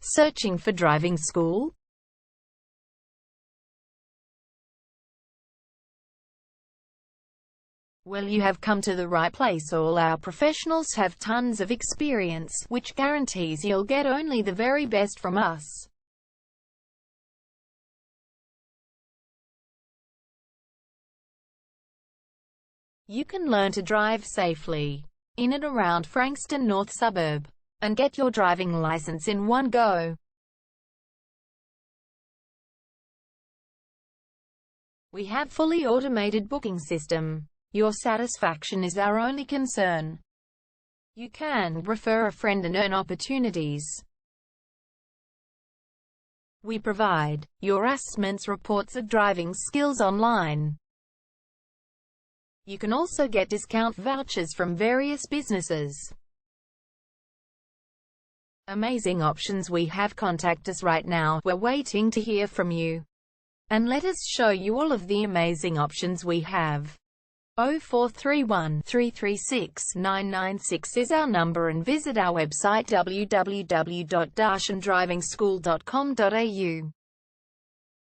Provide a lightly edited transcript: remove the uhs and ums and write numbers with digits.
Searching for driving school? Well, you have come to the right place. All our professionals have tons of experience, which guarantees you'll get only the very best from us. You can learn to drive safely in and around Frankston North suburb and get your driving license in one go. We have fully automated booking system. Your satisfaction is our only concern. You can refer a friend and earn opportunities. We provide your assessments reports of driving skills online. You can also get discount vouchers from various businesses. Amazing options we have. Contact us right now. We're waiting to hear from you. And let us show you all of the amazing options we have. 0431 336 996 is our number, and visit our website www.darshandrivingschool.com.au.